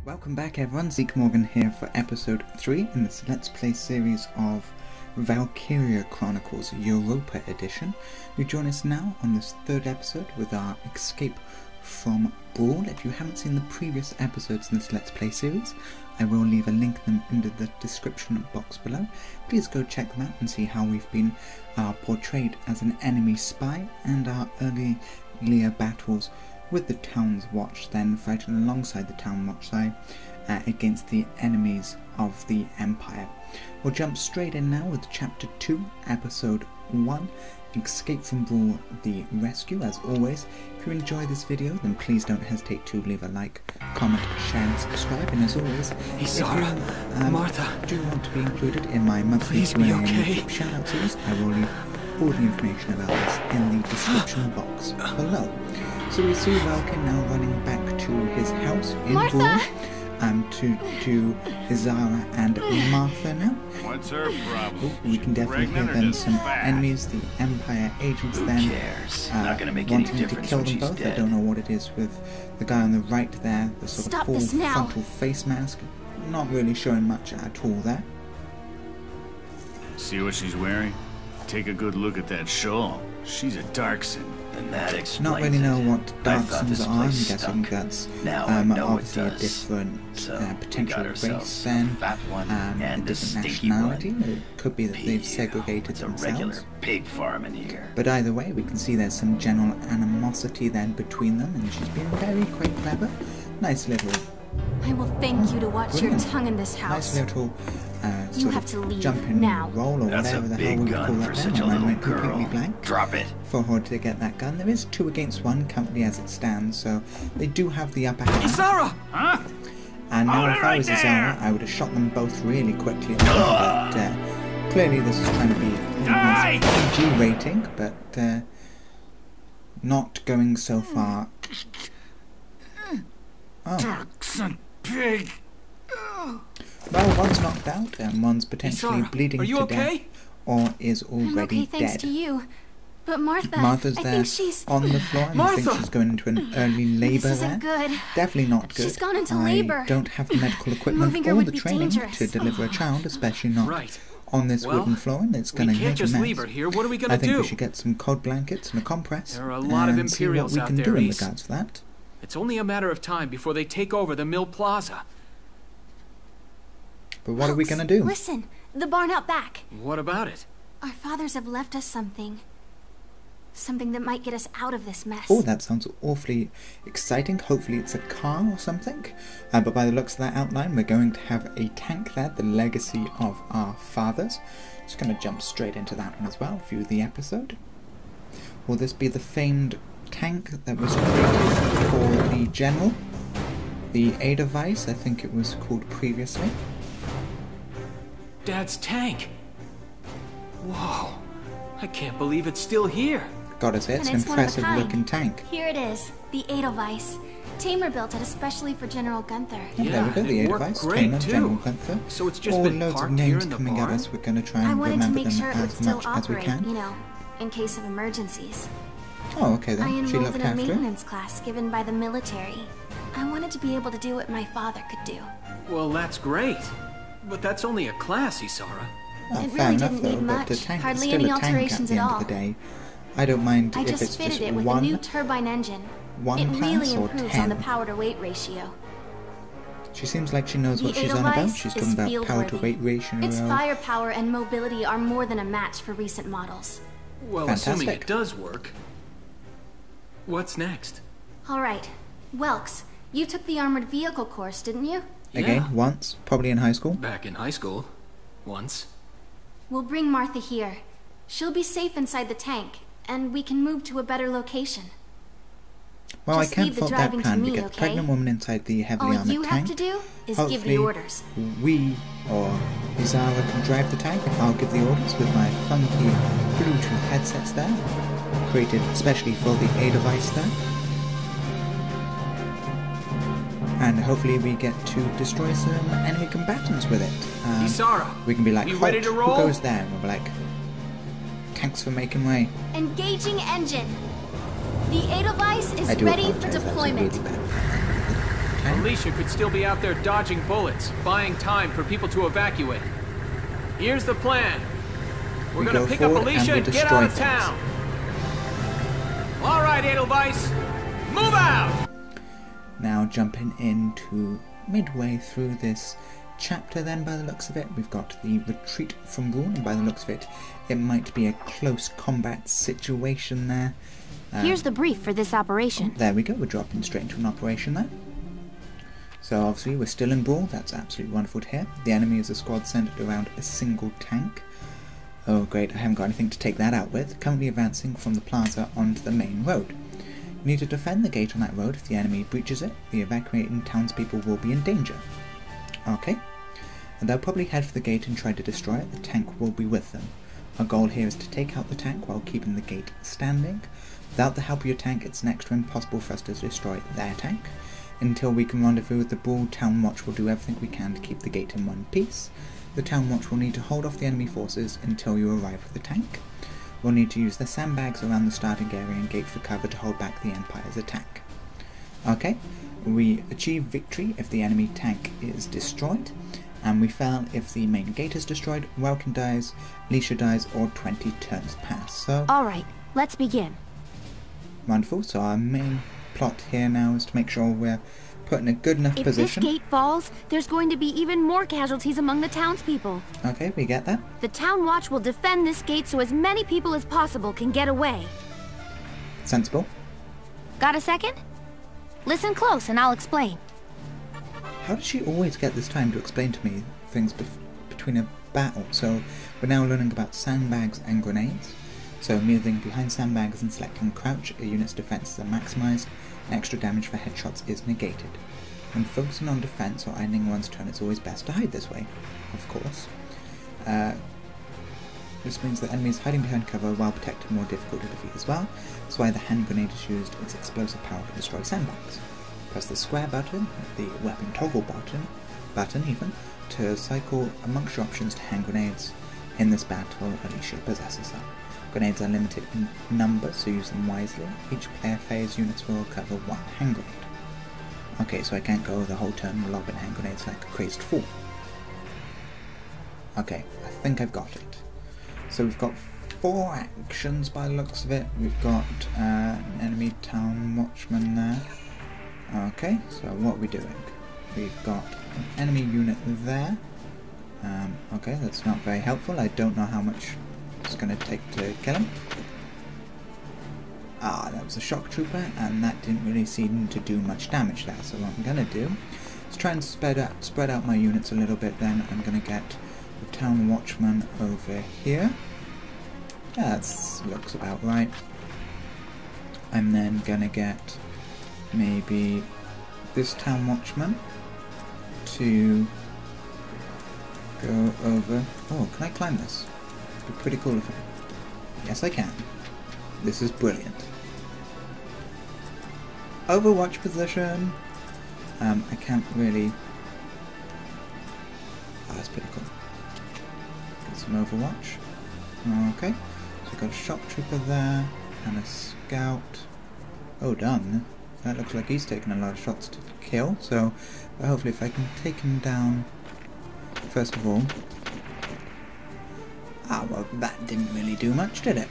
Welcome back everyone, Zeke here for episode 3 in this Let's Play series of Valkyria Chronicles Europa edition. You join us now on this third episode with our escape from Bruhl. If you haven't seen the previous episodes in this Let's Play series, I will leave a link to them in the description box below. Please go check them out and see how we've been portrayed as an enemy spy and our earlier battles with the Town's Watch, then fighting alongside the Town Watch side against the enemies of the Empire. We'll jump straight in now with Chapter 2, Episode 1, Escape from Bruhl, the Rescue. As always, if you enjoy this video, then please don't hesitate to leave a like, comment, share and subscribe. And as always, if you Martha, do want to be included in my monthly Q&A and YouTube shout-out series, I will leave all the information about this in the description box below. So we see Welkin now running back to his house in Bruhl, to Zara and Martha now. What's her problem? We can definitely hear them some enemies, the Empire agents then wanting to kill them both. I don't know what it is with the guy on the right there, the sort of full frontal face mask. Not really showing much at all there. See what she's wearing? Take a good look at that shawl. She's a Darkson. And that explains not really know what Darksons are. I'm guessing stunk. that's obviously a different potential race then, a different nationality. It could be that they've segregated themselves. A regular pig farm in here. But either way, we can see there's some general animosity then between them, and she's been quite clever. Nice little... I will thank you to watch your tongue in this house. Nice little you have to leave jump in now. Roll or That's whatever a the hell big we gun call for that such then. a little Went girl. completely blank. Drop it. For her to get that gun. There is 2 against 1 currently as it stands, so they do have the upper hand. Zara! Huh? And now if I was Zara, I would have shot them both really quickly. But clearly this is trying to be a PG rating, but not going so far. Oh. Darkson pig! Well, one's knocked out and one's potentially bleeding to death, or is already I'm okay, thanks dead. to you. But Martha, Martha's I there think she's... on the floor, and I think she's going into an early labour this there. isn't good. Definitely not good. She's gone into labour. I don't have the medical equipment or the training to deliver a child, especially not on this wooden floor, and it's going to make a mess. Leave her here. What are we going I think we should get some cod blankets and a compress. There are a lot of Imperials see what we out can there, do in Reese. regards to that. It's only a matter of time before they take over the Mill Plaza. But what are we going to do? Listen, the barn out back. What about it? Our fathers have left us something. Something that might get us out of this mess. Oh, that sounds awfully exciting. Hopefully it's a car or something. But by the looks of that outline, we're going to have a tank there, the legacy of our fathers. Just going to jump straight into that one as well, view the episode. Will this be the famed tank that was created for the General? The Edelweiss, I think it was called previously. Dad's tank. Whoa. I can't believe it's still here. Got us here. It's an impressive looking tank. Here it is, the Edelweiss. Tamer built it especially for General Gunther. Yeah, there we go, the Edelweiss, Tamer, General Gunther. So it's just all been loads of parked here names in the coming at barn? us. We're going to try and I wanted to remember make them sure it would as still much as we operate, can. you know, in case of emergencies. Oh, okay then. I She enrolled looked in a after it. maintenance class given by the military. I wanted to be able to do what my father could do. Well, that's great. But that's only a class, Isara. Oh, It fair really enough didn't though, need but much, the tank is hardly still any a tank at alterations the at end all. of the day. I don't mind I if just it's fitted just it with one. a new turbine engine. One It class really or improves 10? on the power to weight ratio. She seems like she knows The what she's on about. Edelweiss She's is talking about power to field-worthy. weight ratio. Its firepower and mobility are more than a match for recent models. Well, Fantastic. assuming it does work. What's next? All right, Welks, you took the armored vehicle course, didn't you? Again, Yeah. once, probably in high school. Back in high school. Once. We'll bring Martha here. She'll be safe inside the tank, and we can move to a better location. Well, Just I can't leave the fault that driving to plan. We me, get the okay? pregnant woman inside the heavily All armored you tank. have to do is Hopefully, give the orders. we or Zara can drive the tank. I'll give the orders with my funky Bluetooth headsets there, created especially for the Edelweiss there. And hopefully we get to destroy some enemy combatants with it. Isara, we can be like, you halt, ready to who roll? goes there? And we'll be like, thanks for making way. Engaging engine. The Edelweiss I is do ready for apologize, that was a deployment. really bad Militia could still be out there dodging bullets, buying time for people to evacuate. Here's the plan. We're gonna pick up Militia and get out of town. All right, Edelweiss, move out! Now jumping into midway through this chapter then, by the looks of it, we've got the retreat from Bruhl, and by the looks of it, it might be a close combat situation there. Here's the brief for this operation. There we go, we're dropping straight into an operation there. So obviously we're still in Bruhl, that's absolutely wonderful to hear. The enemy is a squad centered around a single tank. Oh great, I haven't got anything to take that out with. Currently advancing from the plaza onto the main road. You need to defend the gate on that road. If the enemy breaches it, the evacuating townspeople will be in danger. Okay, and they'll probably head for the gate and try to destroy it. The tank will be with them. Our goal here is to take out the tank while keeping the gate standing. Without the help of your tank, it's next to impossible for us to destroy their tank. Until we can rendezvous with the Bruhl, Town Watch will do everything we can to keep the gate in one piece. The Town Watch will need to hold off the enemy forces until you arrive with the tank. We'll need to use the sandbags around the starting area and gate for cover to hold back the Empire's attack. Okay, we achieve victory if the enemy tank is destroyed, and we fail if the main gate is destroyed, Welkin dies, Militia dies, or 20 turns pass. So, alright, let's begin. Wonderful, so our main plot here now is to make sure we're put in a good enough position. If this gate falls, there's going to be even more casualties among the townspeople. Okay, we get that. The Town Watch will defend this gate so as many people as possible can get away. Sensible. Got a second? Listen close and I'll explain. How does she always get this time to explain to me things between a battle? So we're now learning about sandbags and grenades. So moving behind sandbags and selecting crouch, a unit's defenses are maximized, and extra damage for headshots is negated. When focusing on defense or ending one's turn, it's always best to hide this way, of course. This means that enemies hiding behind cover, while protected, more difficult to defeat as well. That's why the hand grenade is used. Its explosive power to destroy sandbags. Press the square button, the weapon toggle button even, to cycle amongst your options to hand grenades. In this battle, Alicia possesses them. Grenades are limited in number, so use them wisely. Each player phase units will recover one hand grenade. Okay, so I can't go the whole turn lobbing hand grenades like a crazed fool. Okay, I think I've got it. So we've got 4 actions by the looks of it. We've got an enemy town watchman there. Okay, so what are we doing? We've got an enemy unit there. Okay, that's not very helpful. I don't know how much it's going to take to kill him. Ah, that was a shock trooper, and that didn't really seem to do much damage there. So what I'm going to do is try and spread out my units a little bit. Then I'm going to get the town watchman over here. Yeah, that looks about right. I'm then going to get maybe this town watchman to go over. Oh, can I climb this? It'd be pretty cool if I... Yes, I can. This is brilliant. Overwatch position. I can't really... Oh, that's pretty cool. Get some Overwatch. Okay. So we've got a shock trooper there and a scout. Oh, done. That looks like he's taking a lot of shots to kill. So hopefully, if I can take him down first of all. Ah, well, that didn't really do much, did it?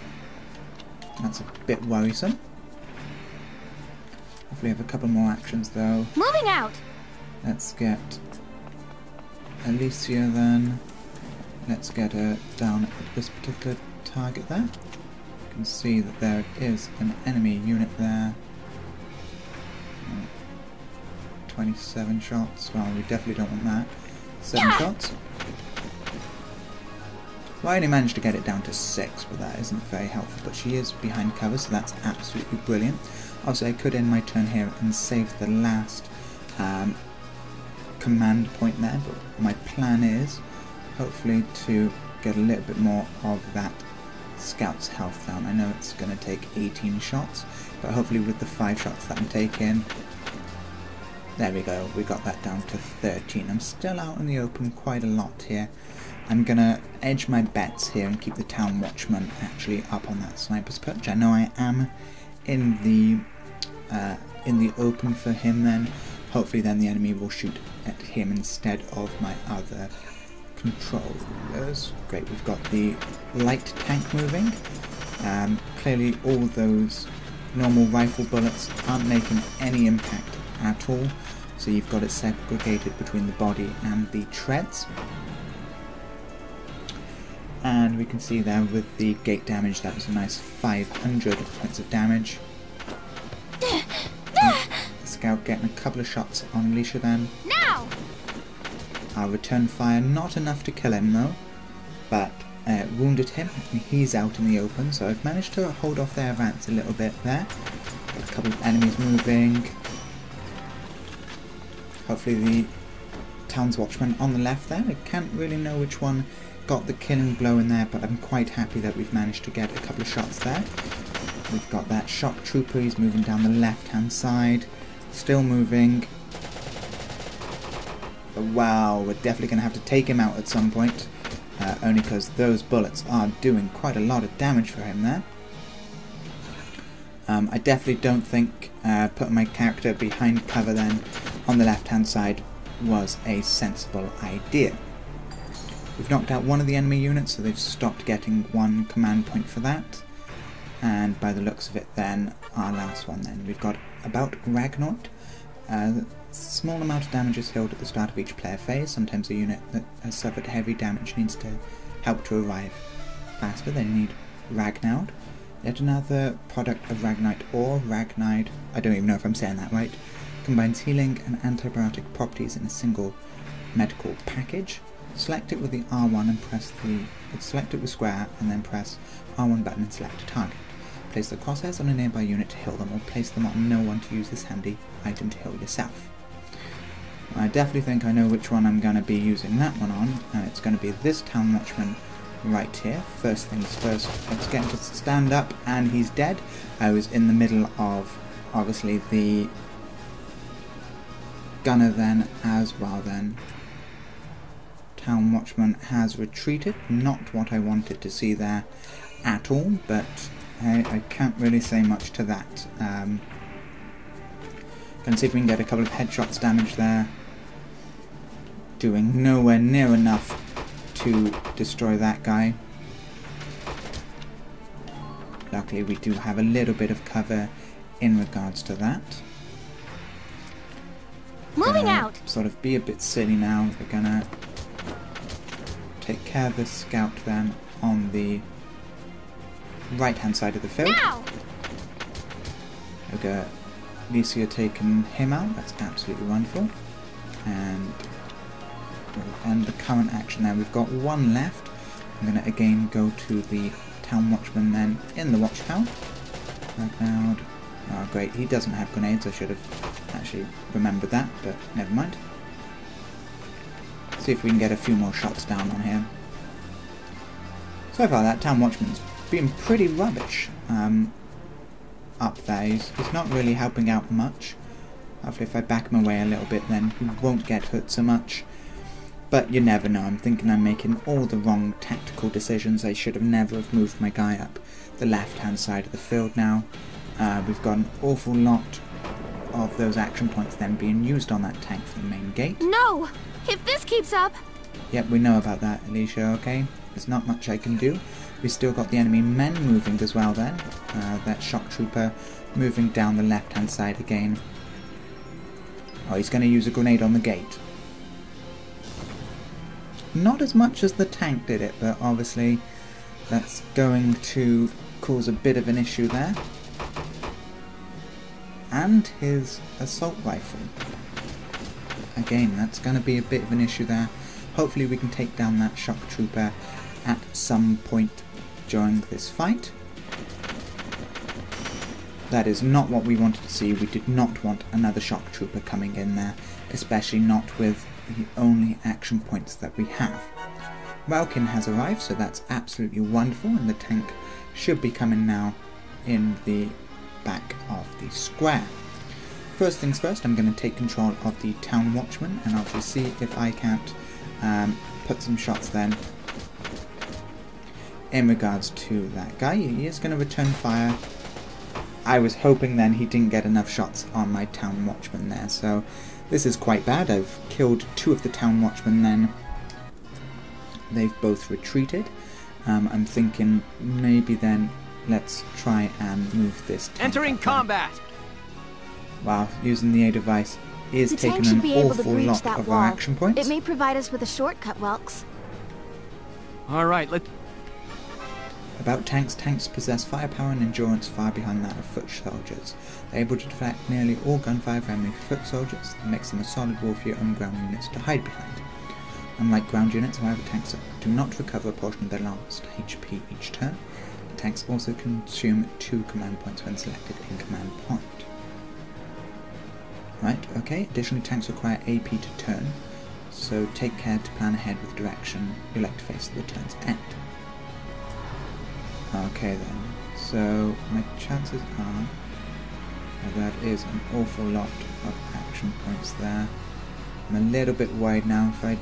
That's a bit worrisome. Hopefully, I have a couple more actions though. Moving out. Let's get Alicia then. Let's get her down at this particular target there. You can see that there is an enemy unit there. 27 shots. Well, we definitely don't want that. 7 shots. Well, I only managed to get it down to 6, but that isn't very helpful. But she is behind cover, so that's absolutely brilliant. Also, I could end my turn here and save the last command point there, but my plan is hopefully to get a little bit more of that scout's health down. I know it's going to take 18 shots, but hopefully with the 5 shots that I'm taking, there we go, we got that down to 13. I'm still out in the open quite a lot here. I'm going to edge my bets here and keep the town watchman actually up on that sniper's perch. I know I am in the open for him then. hopefully then the enemy will shoot at him instead of my other controllers. Great, we've got the light tank moving. Clearly all those normal rifle bullets aren't making any impact at all, so you've got it segregated between the body and the treads. And we can see there with the gate damage, that was a nice 500 points of damage. The scout getting a couple of shots on Alicia then. Now! Our return fire, not enough to kill him though, but wounded him. He's out in the open, so I've managed to hold off their advance a little bit there. Got a couple of enemies moving. Hopefully the town's watchman on the left there. I can't really know which one got the killing blow in there, but I'm quite happy that we've managed to get a couple of shots there. We've got that shock trooper, he's moving down the left hand side, still moving. But wow, we're definitely going to have to take him out at some point, only because those bullets are doing quite a lot of damage for him there. I definitely don't think putting my character behind cover then on the left hand side was a sensible idea. We've knocked out one of the enemy units, so they've stopped getting one command point for that. And by the looks of it then, our last one then. We've got about Ragnite. Small amount of damage is healed at the start of each player phase. Sometimes a unit that has suffered heavy damage needs to help to arrive faster. They need Ragnite. Yet another product of Ragnite or Ragnite, I don't even know if I'm saying that right, combines healing and antibiotic properties in a single medical package. Select it with the R1 and press select it with square and then press R1 button and select a target. Place the crosshairs on a nearby unit to heal them, or place them on no one to use this handy item to heal yourself. I definitely think I know which one I'm going to be using that one on, and it's going to be this town watchman right here. First things first, let's get him to stand up, and he's dead. I was in the middle of obviously the gunner then as well then. Town watchman has retreated, not what I wanted to see there at all, but I can't really say much to that. Gonna see if we can get a couple of headshots damage there. Doing nowhere near enough to destroy that guy. Luckily we do have a little bit of cover in regards to that. Moving out! Sort of be a bit silly now. We're gonna take care of this scout then on the right hand side of the field. Now! We've got Alicia taking him out, that's absolutely wonderful. And we'll end the current action there. We've got one left. I'm going to again go to the town watchman then in the watchtower. Now, oh great, he doesn't have grenades. I should have actually remembered that, but never mind. See if we can get a few more shots down on him. So far that town watchman's been pretty rubbish up there. He's not really helping out much. Hopefully if I back him away a little bit then he won't get hurt so much. But you never know. I'm thinking I'm making all the wrong tactical decisions. I should have never have moved my guy up the left hand side of the field now. We've got an awful lot of those action points then being used on that tank from the main gate. No! If this keeps up... Yep, we know about that, Alicia, okay? There's not much I can do. We've still got the enemy men moving as well then. That shock trooper moving down the left hand side again. Oh, he's going to use a grenade on the gate. Not as much as the tank did it, but obviously that's going to cause a bit of an issue there. And his assault rifle. Again, that's going to be a bit of an issue there. Hopefully we can take down that shock trooper at some point during this fight. That is not what we wanted to see. We did not want another shock trooper coming in there, especially not with the only action points that we have. Welkin has arrived, so that's absolutely wonderful, and the tank should be coming now in the back of the square. First things first, I'm going to take control of the town watchman, and I'll just see if I can't put some shots then in regards to that guy. He is going to return fire. I was hoping then he didn't get enough shots on my town watchman there, so This is quite bad. I've killed 2 of the town watchmen, then they've both retreated. I'm thinking maybe then let's try and move this tank. Entering combat! Wow, using the A device is taking an awful lot of our action points. It may provide us with a shortcut, Welks. Alright, let's... About tanks, tanks possess firepower and endurance far behind that of foot soldiers. They're able to deflect nearly all gunfire from enemy foot soldiers. That makes them a solid wall for your own ground units to hide behind. Unlike ground units, however, tanks do not recover a portion of their last HP each turn. The tanks also consume 2 command points when selected in command point. Right, okay, additionally tanks require AP to turn, so take care to plan ahead with the direction you like to face at the turn's end. Okay then, so my chances are that is an awful lot of action points there. I'm a little bit worried now. If I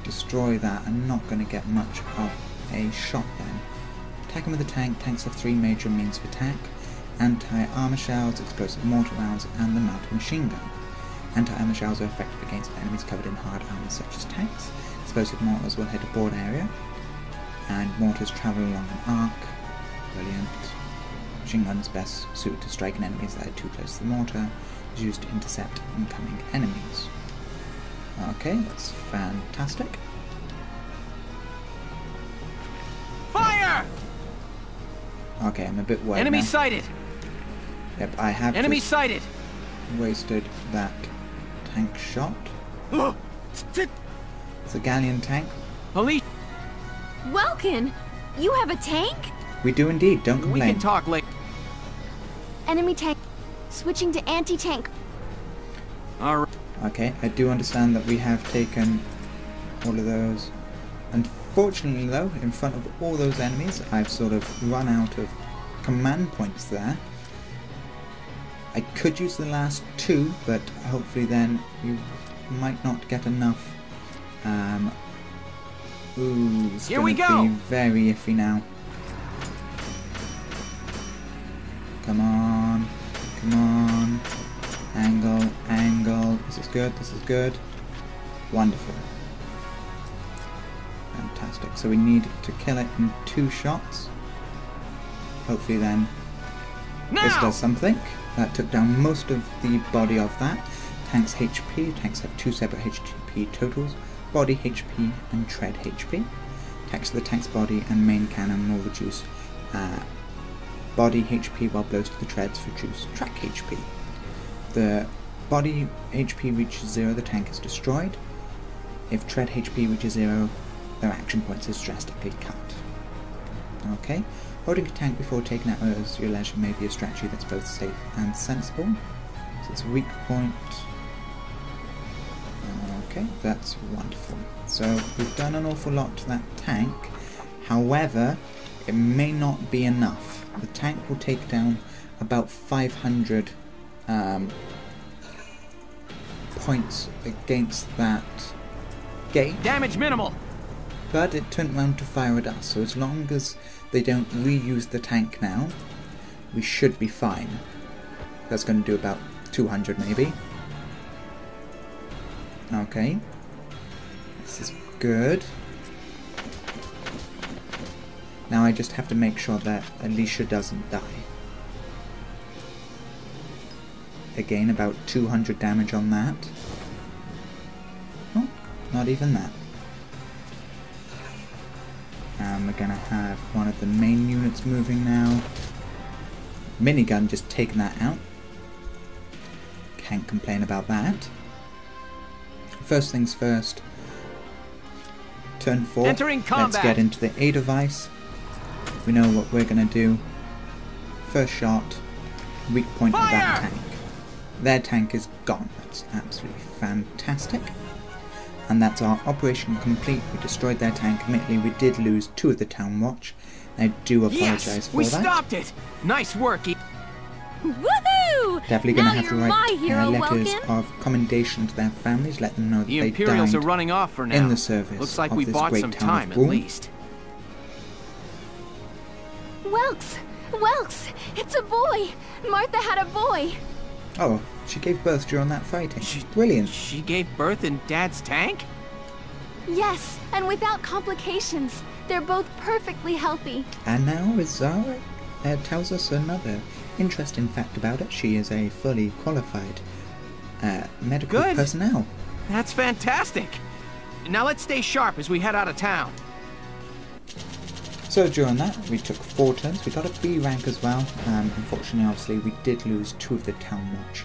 destroy that, I'm not going to get much of a shot then. Attacking with the tank, tanks have 3 major means of attack: anti-armor shells, explosive mortar rounds, and the mounted machine gun. Anti-armor shells are effective against enemies covered in hard armor such as tanks. Explosive mortars will hit a broad area, and mortars travel along an arc. Brilliant. Machine guns best suited to striking enemies that are too close to the mortar, is used to intercept incoming enemies. Okay, that's fantastic. Fire! Okay, I'm a bit worried Enemy now. sighted! Yep, I have Enemy just sighted! wasted that tank shot. It's a Gallian tank. Police! Welkin! You have a tank? We do indeed, don't complain. We can talk later. Enemy tank. Switching to anti-tank. Alright. Okay, I do understand that we have taken all of those. Unfortunately though, in front of all those enemies, I've sort of run out of command points there. I could use the last 2, but hopefully then you might not get enough. Ooh, it's Here we gonna go! be very iffy now. Come on, come on. Angle, angle. This is good, this is good. Wonderful. Fantastic. So we need to kill it in 2 shots. Hopefully then this does something. That took down most of the body of that. Tank's HP. Tanks have 2 separate HP totals. Body HP and tread HP. Attacks to the tank's body and main cannon will reduce body HP, while blows to the treads reduce track HP. The body HP reaches 0, the tank is destroyed. If tread HP reaches 0, their action points is drastically cut. Okay, holding a tank before taking out as your leisure may be a strategy that's both safe and sensible. So it's a weak point. Okay, that's wonderful. So we've done an awful lot to that tank. However, it may not be enough. The tank will take down about 500 points against that gate. Damage minimal! But it turned round to fire at us, so as long as they don't reuse the tank now, we should be fine. That's going to do about 200 maybe. Okay. This is good. Now I just have to make sure that Alicia doesn't die. Again, about 200 damage on that. Oh, not even that. And we're gonna have one of the main units moving now. Minigun just taking that out. Can't complain about that. First things first. Turn 4. Entering combat. Let's get into the A device. We know what we're gonna do. First shot. Weak point of that tank. Their tank is gone. That's absolutely fantastic. And that's our operation complete. We destroyed their tank. Admittedly, we did lose 2 of the town watch. I do apologise for we that. Stopped it! Nice work! Woohoo! Definitely going to have to Now you're my write hero, letters Welkin. of commendation to their families, let them know that The they Imperials died are running off for now. in the service Looks like of we this bought great some town time of at Bruhl. least. Welks! Welks! It's a boy! Martha had a boy! Oh, She gave birth during that fighting. Brilliant. She gave birth in Dad's tank? Yes, and without complications. They're both perfectly healthy. And now Zara tells us another interesting fact about it. She is a fully qualified medical personnel. That's fantastic. Now let's stay sharp as we head out of town. So during that, we took 4 turns. We got a B rank as well. Unfortunately, obviously, we did lose 2 of the town watch.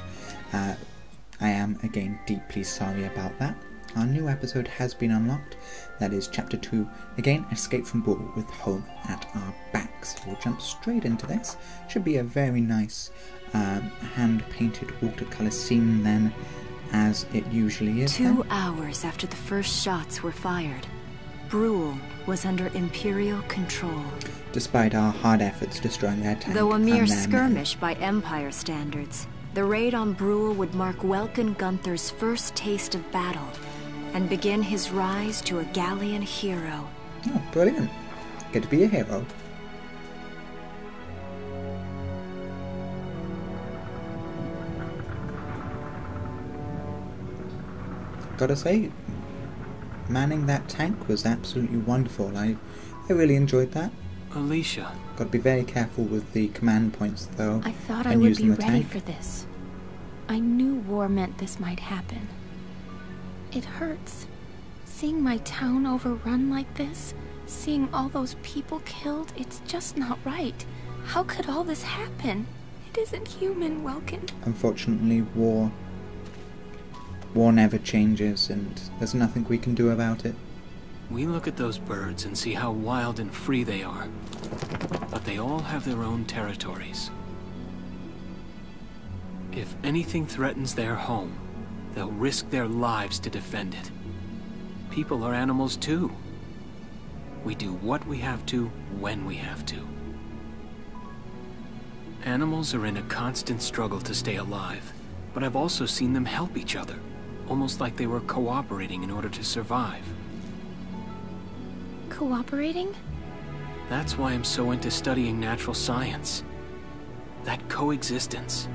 I am, again, deeply sorry about that. Our new episode has been unlocked. That is Chapter 2. Again, Escape from Bruhl with home at our backs. We'll jump straight into this. Should be a very nice hand-painted watercolour scene then, as it usually is. 2 hours after the first shots were fired, Bruhl was under Imperial control. Despite our hard efforts destroying their tank. Though a mere skirmish by Empire standards, the raid on Bruhl would mark Welkin Gunther's first taste of battle and begin his rise to a Gallian hero. Oh, brilliant. Get to be a hero. Gotta say, manning that tank was absolutely wonderful. I really enjoyed that. Alicia. Gotta be very careful with the command points though. I thought I would be ready for this. I knew war meant this might happen. It hurts. Seeing my town overrun like this, seeing all those people killed, it's just not right. How could all this happen? It isn't human, Welkin. Unfortunately, war never changes, and there's nothing we can do about it. We look at those birds and see how wild and free they are, but they all have their own territories. If anything threatens their home, they'll risk their lives to defend it. People are animals too. We do what we have to, when we have to. Animals are in a constant struggle to stay alive, but I've also seen them help each other, almost like they were cooperating in order to survive. Cooperating? That's why I'm so into studying natural science. That coexistence.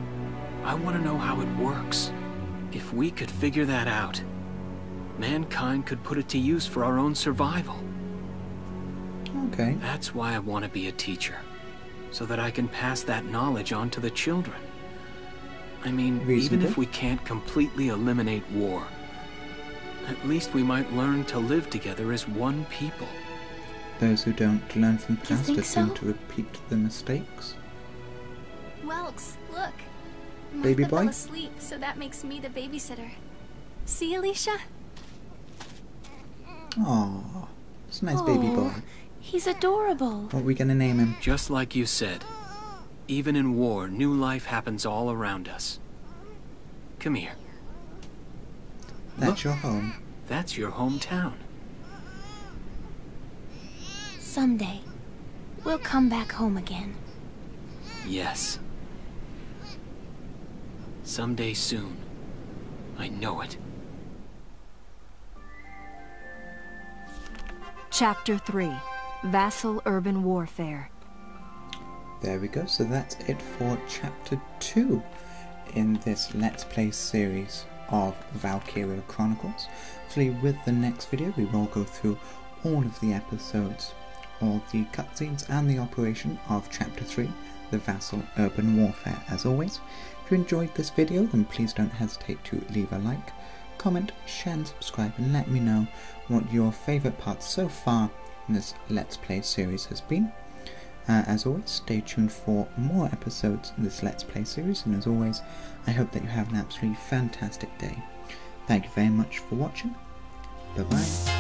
I want to know how it works. If we could figure that out, mankind could put it to use for our own survival. Okay. That's why I want to be a teacher, so that I can pass that knowledge on to the children. I mean, even if we can't completely eliminate war, at least we might learn to live together as one people. Those who don't learn from past seem to repeat the mistakes. Welks, look. Baby Martha boy? fell asleep, so that makes me the babysitter. See, Alicia? Aww, it's a nice baby boy. He's adorable. What are we gonna name him? Just like you said, even in war, new life happens all around us. Come here. That's your home. That's your hometown. Someday, we'll come back home again. Yes. Someday soon. I know it. Chapter 3. Vassal Urban Warfare. There we go, so that's it for Chapter 2 in this Let's Play series of Valkyria Chronicles. So with the next video we will go through all of the episodes, all the cutscenes and the operation of Chapter 3, the Vassal Urban Warfare. As always, if you enjoyed this video then please don't hesitate to leave a like, comment, share and subscribe, and let me know what your favourite parts so far in this Let's Play series has been. As always, stay tuned for more episodes in this Let's Play series, and as always, I hope that you have an absolutely fantastic day. Thank you very much for watching. Bye bye.